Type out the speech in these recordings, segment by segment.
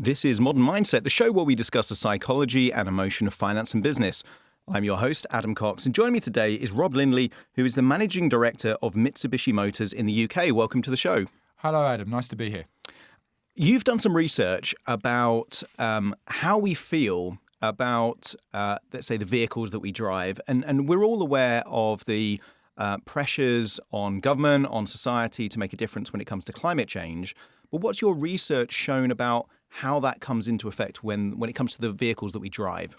This is Modern Mindset, the show where we discuss the psychology and emotion of finance and business. I'm your host, Adam Cox, and joining me today is Rob Lindley, who is the Managing Director of Mitsubishi Motors in the UK. Welcome to the show. Hello, Adam. Nice to be here. You've done some research about how we feel about, let's say, the vehicles that we drive, and we're all aware of the pressures on government, on society to make a difference when it comes to climate change. But what's your research shown about how that comes into effect when it comes to the vehicles that we drive?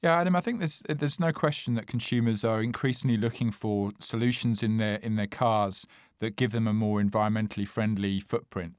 Yeah, Adam, I think there's no question that consumers are increasingly looking for solutions in their cars that give them a more environmentally friendly footprint.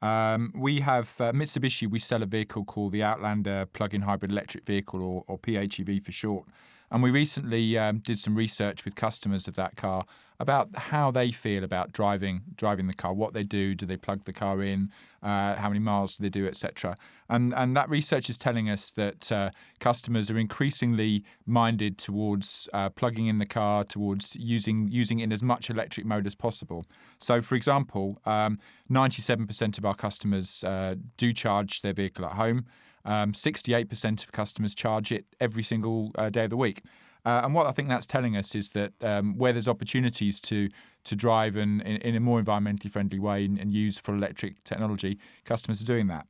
We have Mitsubishi. We sell a vehicle called the Outlander plug-in hybrid electric vehicle, or PHEV for short. And we recently did some research with customers of that car about how they feel about driving the car, what they do they plug the car in, how many miles do they do, etc. And that research is telling us that customers are increasingly minded towards plugging in the car, towards using it in as much electric mode as possible. So, for example, 97% of our customers do charge their vehicle at home. 68% of customers charge it every single day of the week. And what I think that's telling us is that where there's opportunities to drive in a more environmentally friendly way and use full electric technology, customers are doing that.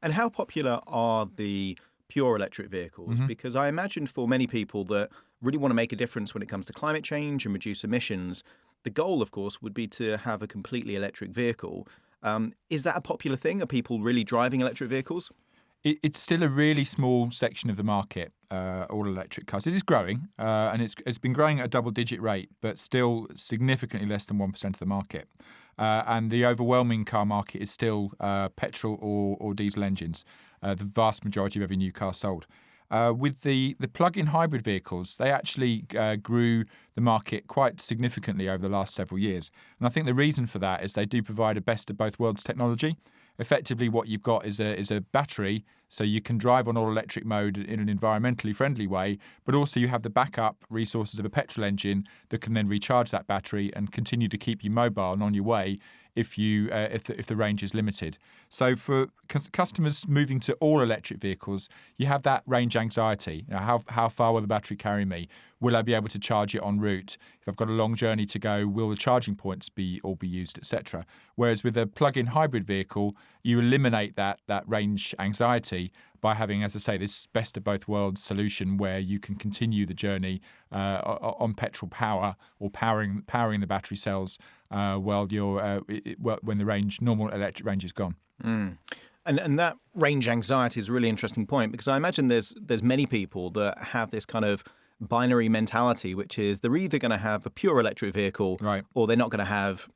And how popular are the pure electric vehicles? Mm-hmm. Because I imagine for many people that really want to make a difference when it comes to climate change and reduce emissions, the goal, of course, would be to have a completely electric vehicle. Is that a popular thing? Are people really driving electric vehicles? It's still a really small section of the market, all electric cars. It is growing, and it's been growing at a double-digit rate, but still significantly less than 1% of the market. And the overwhelming car market is still petrol or diesel engines, the vast majority of every new car sold. With the plug-in hybrid vehicles, they actually grew the market quite significantly over the last several years. And I think the reason for that is they do provide a best of both worlds technology. Effectively, what you've got is a battery, so you can drive on all-electric mode in an environmentally friendly way, but also you have the backup resources of a petrol engine that can then recharge that battery and continue to keep you mobile and on your way if the range is limited. So for customers moving to all-electric vehicles, you have that range anxiety. You know, how far will the battery carry me? Will I be able to charge it en route? If I've got a long journey to go, will the charging points be used, etc.? Whereas with a plug-in hybrid vehicle, you eliminate that range anxiety by having, as I say, this best of both worlds solution where you can continue the journey on petrol power or powering the battery cells while when the normal electric range is gone. Mm. And that range anxiety is a really interesting point, because I imagine there's many people that have this kind of binary mentality, which is they're either going to have a pure electric vehicle, right, or they're not going to have,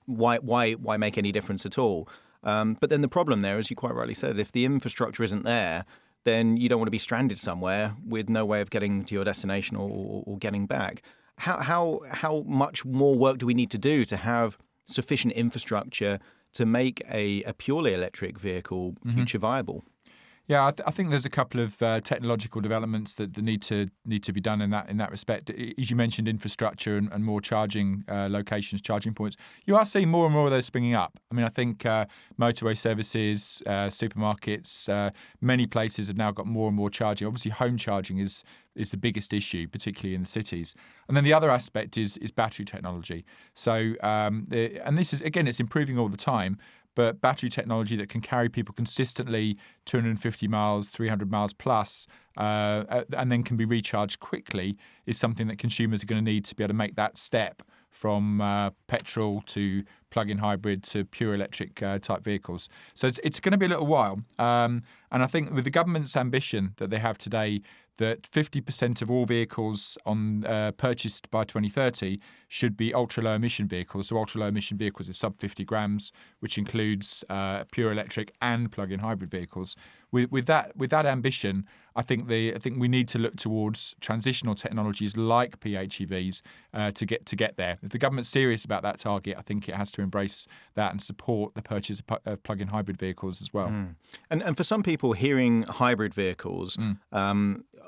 why make any difference at all? But then the problem there, as you quite rightly said, if the infrastructure isn't there, then you don't want to be stranded somewhere with no way of getting to your destination or getting back. How much more work do we need to do to have sufficient infrastructure to make a purely electric vehicle future viable? Yeah, I think there's a couple of technological developments that need to be done in that respect. As you mentioned, infrastructure and more charging locations, charging points. You are seeing more and more of those springing up. I mean, I think motorway services, supermarkets, many places have now got more and more charging. Obviously, home charging is the biggest issue, particularly in the cities. And then the other aspect is battery technology. So, and this is, again, it's improving all the time. But battery technology that can carry people consistently 250 miles, 300 miles plus, and then can be recharged quickly is something that consumers are going to need to be able to make that step from petrol to plug-in hybrid to pure electric type vehicles. So it's going to be a little while. And I think with the government's ambition that they have today, that 50% of all vehicles purchased by 2030 should be ultra-low emission vehicles. So ultra-low emission vehicles is sub 50 grams, which includes pure electric and plug-in hybrid vehicles. With that ambition, I think we need to look towards transitional technologies like PHEVs to get there. If the government's serious about that target, I think it has to embrace that and support the purchase of plug-in hybrid vehicles as well. Mm. And for some people, hearing hybrid vehicles,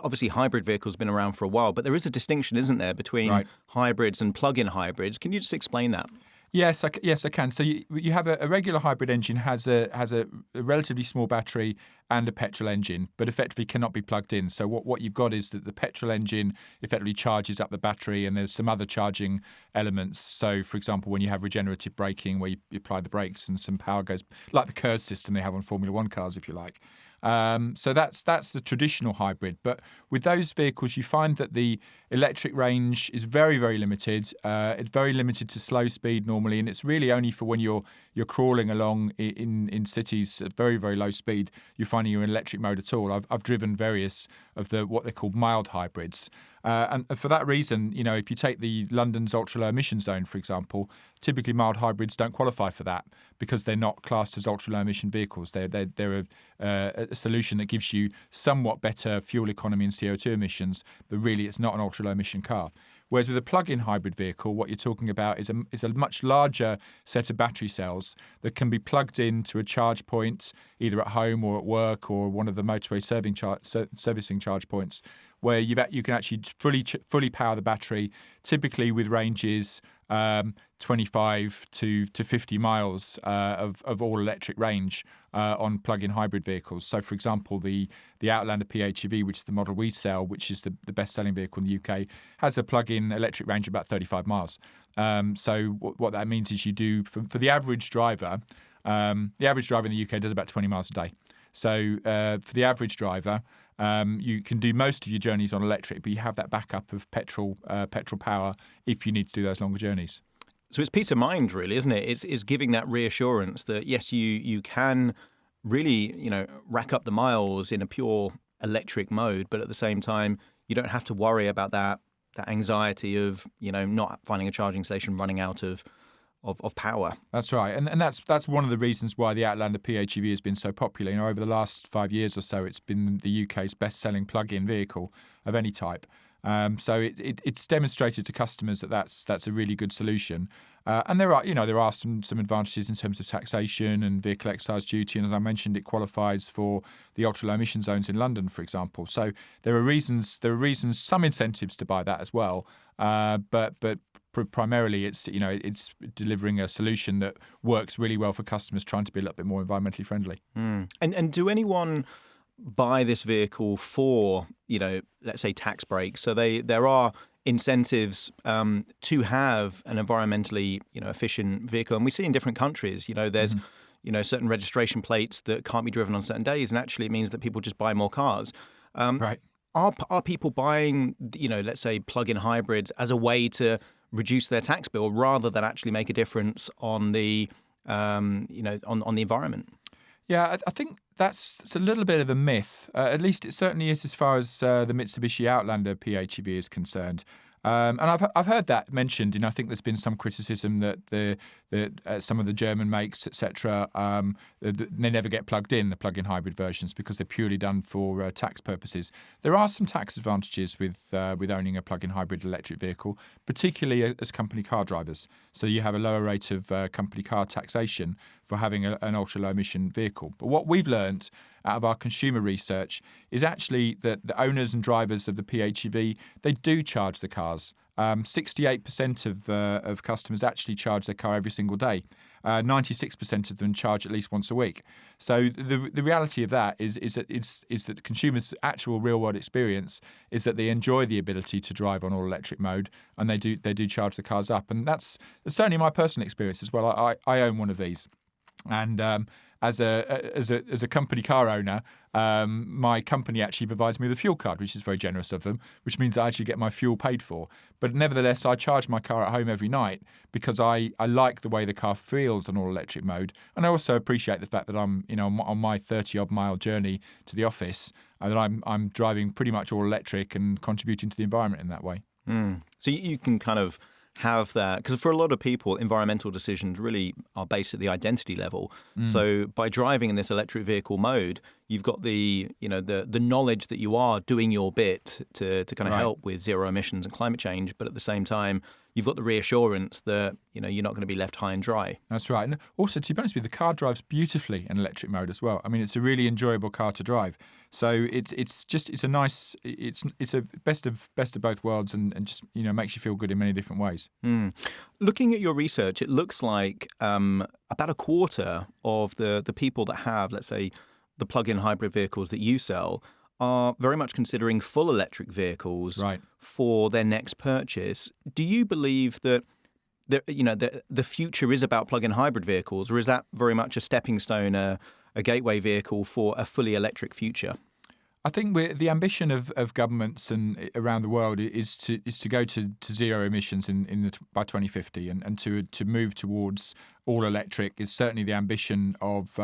obviously hybrid vehicles have been around for a while, but there is a distinction, isn't there, between hybrids and plug-in hybrids? Can you just explain that? Yes, yes, I can. So you have a regular hybrid engine has a relatively small battery and a petrol engine, but effectively cannot be plugged in. So what you've got is that the petrol engine effectively charges up the battery, and there's some other charging elements. So, for example, when you have regenerative braking, where you apply the brakes and some power goes, like the KERS system they have on Formula One cars, if you like. So that's the traditional hybrid. But with those vehicles, you find that the electric range is very, very limited. It's very limited to slow speed normally, and it's really only for when you're crawling along in cities at very, very low speed, you're finding you're in electric mode at all. I've driven various of what they're called mild hybrids. And for that reason, if you take the London's ultra-low emission zone, for example, typically mild hybrids don't qualify for that because they're not classed as ultra-low emission vehicles. They're a solution that gives you somewhat better fuel economy and CO2 emissions, but really it's not an ultra-low emission car. Whereas with a plug-in hybrid vehicle, what you're talking about is a much larger set of battery cells that can be plugged into a charge point, either at home or at work or one of the motorway servicing charge points, where you can actually fully power the battery, typically with ranges 25 to 50 miles of all electric range on plug-in hybrid vehicles. So, for example, the Outlander PHEV, which is the model we sell, which is the best-selling vehicle in the UK, has a plug-in electric range of about 35 miles. So what that means is you do, for the average driver, the average driver in the UK does about 20 miles a day. So for the average driver, you can do most of your journeys on electric, but you have that backup of petrol power if you need to do those longer journeys. So it's peace of mind, really, isn't it? It's giving that reassurance that, yes, you can really, rack up the miles in a pure electric mode, but at the same time, you don't have to worry about that anxiety of, not finding a charging station running out of power. That's right. And that's one of the reasons why the Outlander PHEV has been so popular. Over the last 5 years or so, it's been the UK's best-selling plug-in vehicle of any type. So it's demonstrated to customers that that's a really good solution. And there are some advantages in terms of taxation and vehicle excise duty. And as I mentioned, it qualifies for the ultra-low emission zones in London, for example. So there are reasons, some incentives to buy that as well. But primarily, it's delivering a solution that works really well for customers trying to be a little bit more environmentally friendly. And do anyone buy this vehicle for, let's say tax breaks? So there are incentives to have an environmentally, efficient vehicle. And we see in different countries, there's, certain registration plates that can't be driven on certain days. And actually it means that people just buy more cars. Right. Are people buying, let's say plug-in hybrids as a way to reduce their tax bill rather than actually make a difference on the, on the environment? Yeah, I think it's a little bit of a myth. At least it certainly is as far as the Mitsubishi Outlander PHEV is concerned. And I've heard that mentioned. I think there's been some criticism that some of the German makes, etc., they never get plugged in, the plug-in hybrid versions, because they're purely done for tax purposes. There are some tax advantages with owning a plug-in hybrid electric vehicle, particularly as company car drivers. So you have a lower rate of company car taxation for having an ultra-low emission vehicle. But what we've learned out of our consumer research is actually that the owners and drivers of the PHEV, they do charge the cars. 68% of customers actually charge their car every single day. 96% of them charge at least once a week. So the reality of that is that the consumers' actual real world experience is that they enjoy the ability to drive on all electric mode, and they do charge the cars up. And that's certainly my personal experience as well. I own one of these, and as a company car owner, my company actually provides me with a fuel card, which is very generous of them, which means I actually get my fuel paid for. But nevertheless, I charge my car at home every night because I like the way the car feels on all electric mode, and I also appreciate the fact that I'm on my 30-odd mile journey to the office, and that I'm driving pretty much all electric and contributing to the environment in that way. So you can kind of have that, because for a lot of people, environmental decisions really are based at the identity level. So by driving in this electric vehicle mode, you've got the the knowledge that you are doing your bit to kind of Right. help with zero emissions and climate change, but at the same time, you've got the reassurance that you're not going to be left high and dry. That's right. And also, to be honest with you, the car drives beautifully in electric mode as well. I mean, it's a really enjoyable car to drive. So it's a nice, it's a best of both worlds, and just makes you feel good in many different ways. Looking at your research, it looks like about a quarter of the people that have, let's say, the plug-in hybrid vehicles that you sell are very much considering full electric vehicles Right. for their next purchase. Do you believe that the future is about plug-in hybrid vehicles, or is that very much a stepping stone, a gateway vehicle for a fully electric future? I think the ambition of governments and around the world is to go to zero emissions by 2050, and to move towards all electric is certainly the ambition of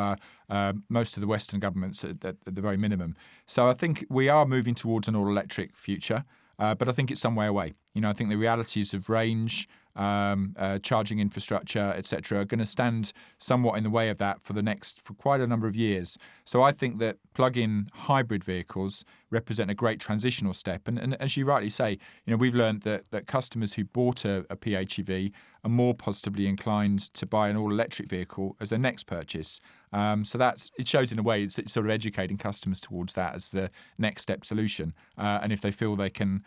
most of the Western governments at the very minimum. So I think we are moving towards an all electric future, but I think it's some way away. I think the realities of range, charging infrastructure, etc., are going to stand somewhat in the way of that for quite a number of years. So I think that plug-in hybrid vehicles represent a great transitional step. And as you rightly say, we've learned that customers who bought a PHEV are more positively inclined to buy an all-electric vehicle as their next purchase. So it shows in a way it's sort of educating customers towards that as the next step solution. And if they feel they can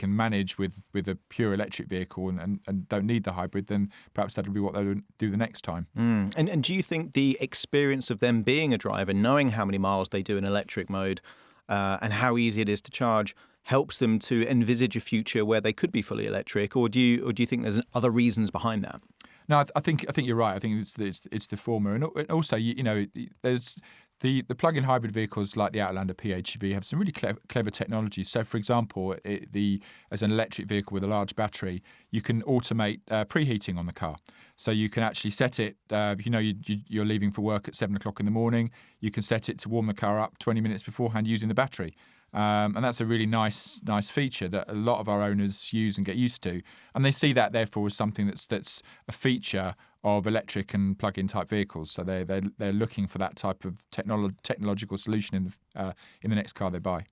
manage with a pure electric vehicle and don't need the hybrid, then perhaps that'll be what they'll do the next time. And do you think the experience of them being a driver, knowing how many miles they do in electric mode, and how easy it is to charge, helps them to envisage a future where they could be fully electric, or do you think there's other reasons behind that? No, I think you're right. I think it's the former, and also there's the plug-in hybrid vehicles like the Outlander PHEV have some really clever technology. So, for example, as an electric vehicle with a large battery, you can automate preheating on the car. So you can actually set it. You're leaving for work at 7 o'clock in the morning. You can set it to warm the car up 20 minutes beforehand using the battery. And that's a really nice feature that a lot of our owners use and get used to. And they see that, therefore, as something that's a feature of electric and plug-in type vehicles. So they're looking for that type of technological solution in the next car they buy.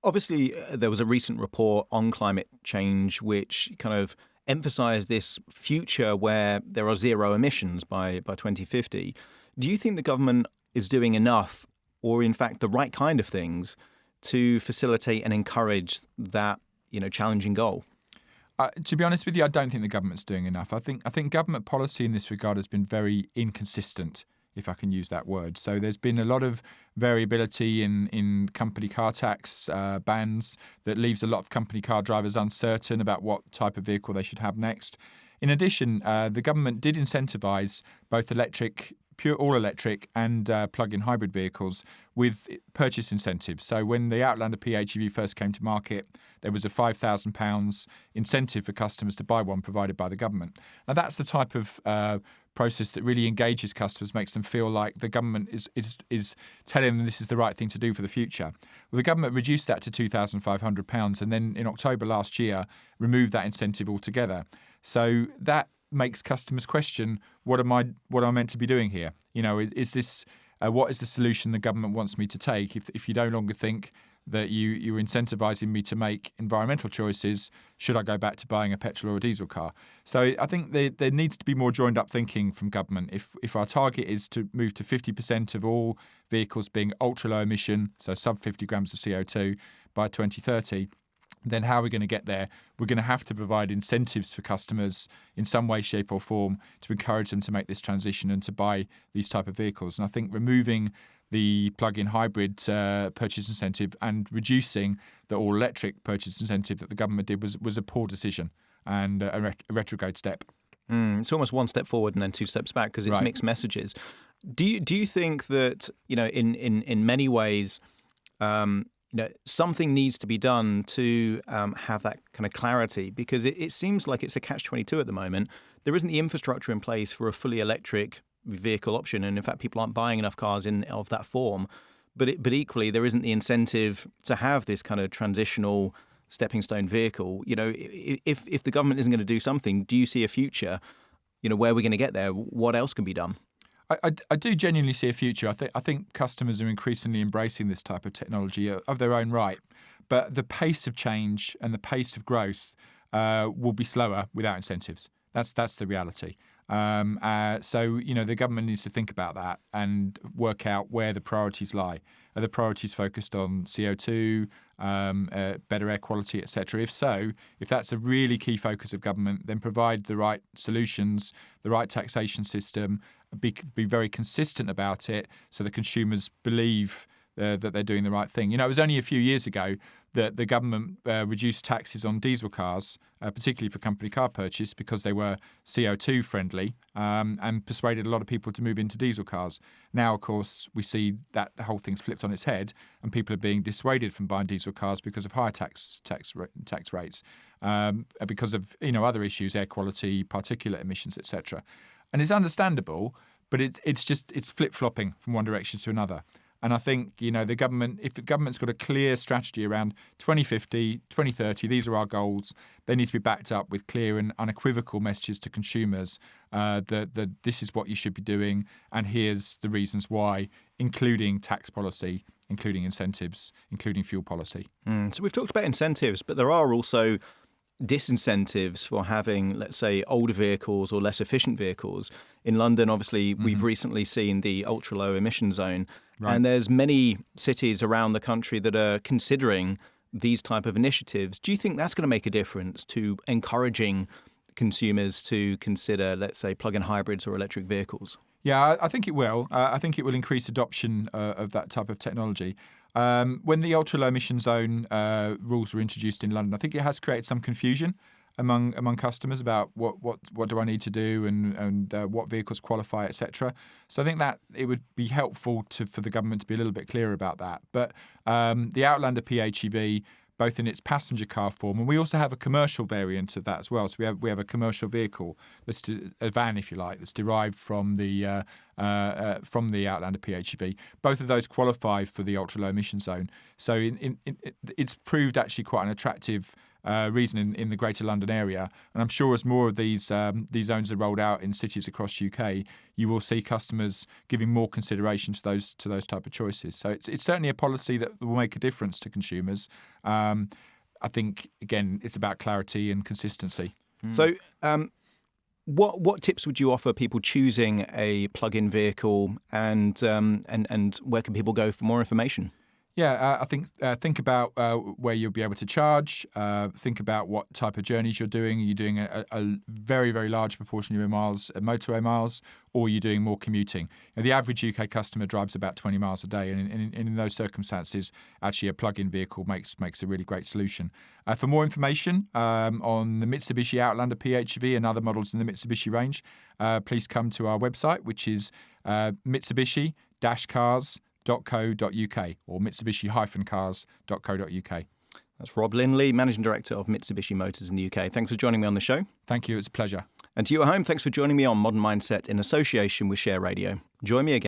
Obviously, there was a recent report on climate change which kind of emphasised this future where there are zero emissions by 2050. Do you think the government is doing enough, or in fact the right kind of things, to facilitate and encourage that challenging goal? To be honest with you, I don't think the government's doing enough. I think government policy in this regard has been very inconsistent, if I can use that word. So there's been a lot of variability in company car tax bans that leaves a lot of company car drivers uncertain about what type of vehicle they should have next. In addition, the government did incentivise both pure all-electric and plug-in hybrid vehicles with purchase incentives. So when the Outlander PHEV first came to market, there was a £5,000 incentive for customers to buy one provided by the government. Now, that's the type of process that really engages customers, makes them feel like the government is telling them this is the right thing to do for the future. Well, the government reduced that to £2,500 and then in October last year removed that incentive altogether. So that makes customers question, what am I meant to be doing here? Is this what is the solution the government wants me to take? If you no longer think that you're incentivizing me to make environmental choices, should I go back to buying a petrol or a diesel car? So I think there needs to be more joined up thinking from government. If our target is to move to 50% of all vehicles being ultra low emission, so sub 50 grams of CO2 by 2030, then how are we going to get there? We're going to have to provide incentives for customers in some way, shape or form to encourage them to make this transition and to buy these type of vehicles. And I think removing the plug-in hybrid purchase incentive and reducing the all-electric purchase incentive that the government did was a poor decision and a retrograde step. It's almost one step forward and then two steps back because it's Right. mixed messages. Do you think that in many ways something needs to be done to have that kind of clarity, because it seems like it's a catch-22 at the moment. There isn't the infrastructure in place for a fully electric vehicle option, and in fact, people aren't buying enough cars of that form. But equally, there isn't the incentive to have this kind of transitional stepping stone vehicle. If the government isn't going to do something, do you see a future, where we're going to get there? What else can be done? I do genuinely see a future. I think customers are increasingly embracing this type of technology of their own right, but the pace of change and the pace of growth will be slower without incentives. That's the reality. So the government needs to think about that and work out where the priorities lie. Are the priorities focused on CO2, better air quality, etc.? If so, if that's a really key focus of government, then provide the right solutions, the right taxation system, be very consistent about it so that consumers believe that they're doing the right thing. It was only a few years ago that the government reduced taxes on diesel cars, particularly for company car purchase, because they were CO2 friendly, and persuaded a lot of people to move into diesel cars. Now, of course, we see that the whole thing's flipped on its head, and people are being dissuaded from buying diesel cars because of higher tax rates, because of other issues, air quality, particulate emissions, etc. And it's understandable, but it's flip-flopping from one direction to another. And I think, if the government's got a clear strategy around 2050, 2030, these are our goals, they need to be backed up with clear and unequivocal messages to consumers that this is what you should be doing, and here's the reasons why, including tax policy, including incentives, including fuel policy. So we've talked about incentives, but there are also disincentives for having, let's say, older vehicles or less efficient vehicles. In London, obviously, we've recently seen the ultra-low emission zone. Right. And there's many cities around the country that are considering these type of initiatives. Do you think that's going to make a difference to encouraging consumers to consider, let's say, plug-in hybrids or electric vehicles? Yeah, I think it will. I think it will increase adoption of that type of technology. When the ultra-low emission zone rules were introduced in London, I think it has created some confusion among customers about what do I need to do and what vehicles qualify, etc. So I think that it would be helpful for the government to be a little bit clearer about that. But the Outlander PHEV, both in its passenger car form, and we also have a commercial variant of that as well. So we have a commercial vehicle, a van, if you like, that's derived from the Outlander PHEV. Both of those qualify for the ultra-low emission zone. So it's proved actually quite an attractive reason in the Greater London area. And I'm sure as more of these zones are rolled out in cities across UK, you will see customers giving more consideration to those type of choices. So it's certainly a policy that will make a difference to consumers. I think, again, it's about clarity and consistency. So what tips would you offer people choosing a plug-in vehicle, and where can people go for more information? Yeah, I think about where you'll be able to charge. Think about what type of journeys you're doing. Are you doing a very, very large proportion of your miles motorway miles, or are you doing more commuting? The average UK customer drives about 20 miles a day, and in those circumstances, actually a plug-in vehicle makes a really great solution. For more information on the Mitsubishi Outlander PHEV and other models in the Mitsubishi range, please come to our website, which is Mitsubishi-cars.co.uk or Mitsubishi-cars.co.uk. That's Rob Linley, Managing Director of Mitsubishi Motors in the UK. Thanks for joining me on the show. Thank you. It's a pleasure. And to you at home, thanks for joining me on Modern Mindset in association with Share Radio. Join me again.